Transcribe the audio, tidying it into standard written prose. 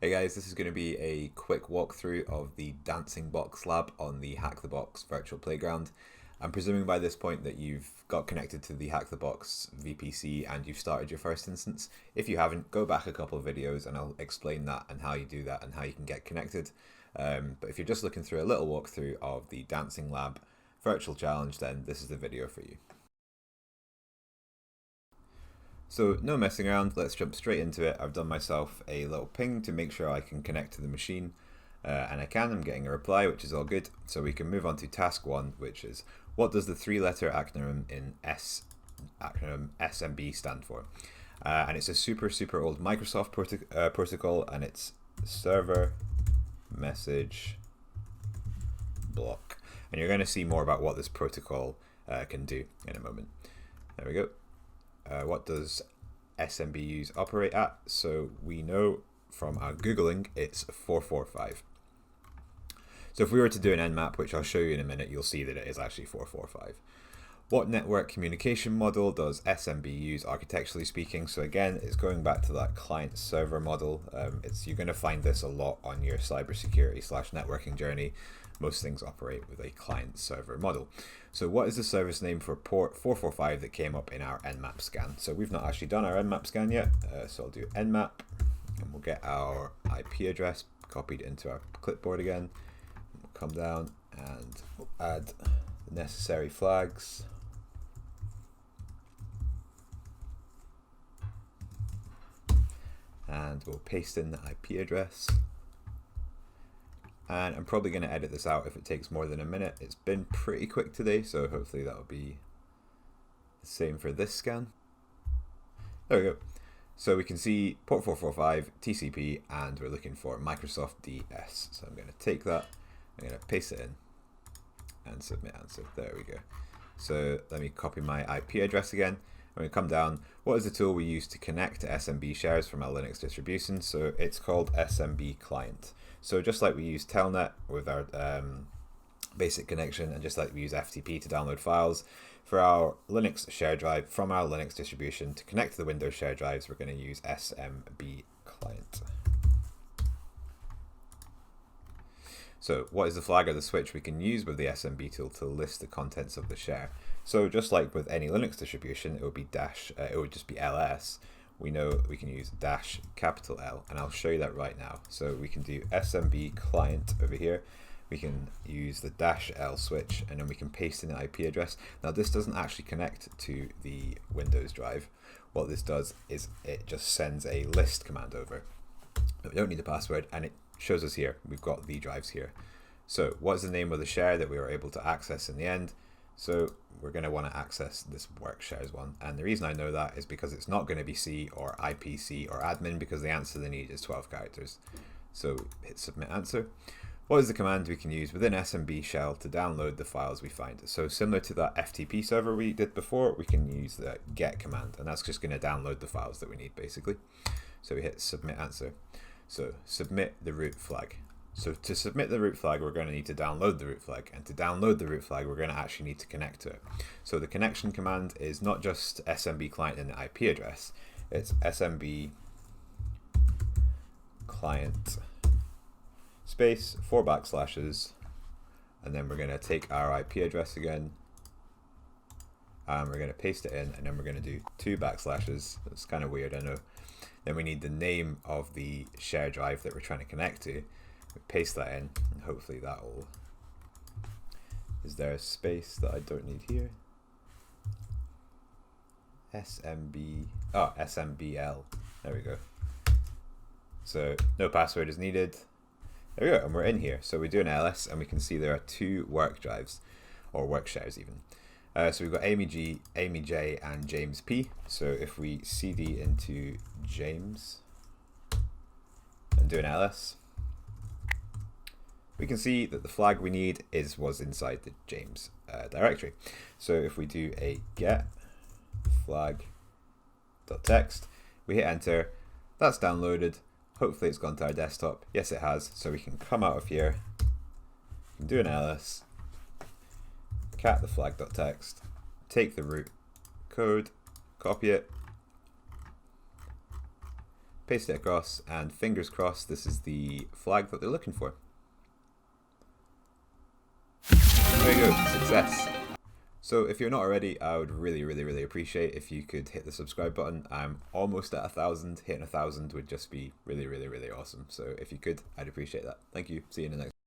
Hey guys, this is going to be a quick walkthrough of the Dancing Box lab on the Hack the Box virtual playground. I'm presuming by this point that you've got connected to the Hack the Box VPC and you've started your first instance. If you haven't, go back a couple of videos and I'll explain that and how you do that and how you can get connected. But if you're just looking through a little walkthrough of the Dancing Lab virtual challenge, then this is the video for you. So no messing around, let's jump straight into it. I've done myself a little ping to make sure I can connect to the machine, and I can. I'm getting a reply, which is all good. So we can move on to task 1, which is what does the 3-letter acronym in SMB stand for? And it's a super old Microsoft protocol, and it's server message block. And you're going to see more about what this protocol can do in a moment. There we go. What does SMBUs operate at? So we know from our Googling it's 445. So if we were to do an Nmap, which I'll show you in a minute, you'll see that it is actually 445. What network communication model does SMB use architecturally speaking? So again, it's going back to that client-server model. You're going to find this a lot on your cybersecurity/networking journey. Most things operate with a client-server model. So what is the service name for port 445 that came up in our Nmap scan? So we've not actually done our Nmap scan yet, so I'll do Nmap, and we'll get our IP address copied into our clipboard again. We'll come down and we'll add the necessary flags. And we'll paste in the IP address. And I'm probably going to edit this out if it takes more than a minute. It's been pretty quick today, so hopefully that'll be the same for this scan. There we go. So we can see port 445, TCP, and we're looking for Microsoft DS. So I'm going to take that, I'm going to paste it in, and submit answer. There we go. So let me copy my IP address again. I'm going to come down. What is the tool we use to connect to SMB shares from our Linux distribution? So it's called SMB Client. So just like we use Telnet with our basic connection, and just like we use FTP to download files, for our Linux share drive from our Linux distribution to connect to the Windows share drives, we're going to use SMB Client. So what is the flag or the switch we can use with the SMB tool to list the contents of the share? So just like with any Linux distribution, it would be it would just be ls. We know we can use -L, and I'll show you that right now. So we can do SMB client over here. We can use the -L switch, and then we can paste in the IP address. Now this doesn't actually connect to the Windows drive. What this does is it just sends a list command over. But we don't need the password, and it shows us here. We've got the drives here. So what's the name of the share that we were able to access in the end? So we're going to want to access this work shares one. And the reason I know that is because it's not going to be C or IPC or admin, because the answer they need is 12 characters. So hit submit answer. What is the command we can use within SMB shell to download the files we find? So similar to that FTP server we did before, we can use the get command, and that's just going to download the files that we need basically. So we hit submit answer. So submit the root flag. So to submit the root flag, we're going to need to download the root flag, and to download the root flag, we're going to actually need to connect to it. So the connection command is not just SMB client and the IP address, it's SMB client space 4 backslashes, and then we're going to take our IP address again, and we're going to paste it in, and then we're going to do 2 backslashes. It's kind of weird, I know. Then we need the name of the share drive that we're trying to connect to. We paste that in, and hopefully that will... Is there a space that I don't need here? SMBL. There we go. So no password is needed. There we go, and we're in here. So we do an ls, and we can see there are 2 work drives, or work shares even. So we've got Amy G, Amy J, and James P. So if we cd into James and do an ls, we can see that the flag we need was inside the James directory. So if we do a get flag.txt, we hit enter, that's downloaded. Hopefully it's gone to our desktop. Yes, it has. So we can come out of here, we can do an ls, cat the flag.txt, take the root code, copy it, paste it across, and fingers crossed this is the flag that they're looking for. There you go, success. So if you're not already, I would really appreciate if you could hit the subscribe button. I'm almost at 1,000. Hitting 1,000 would just be really awesome. So if you could, I'd appreciate that. Thank you. See you in the next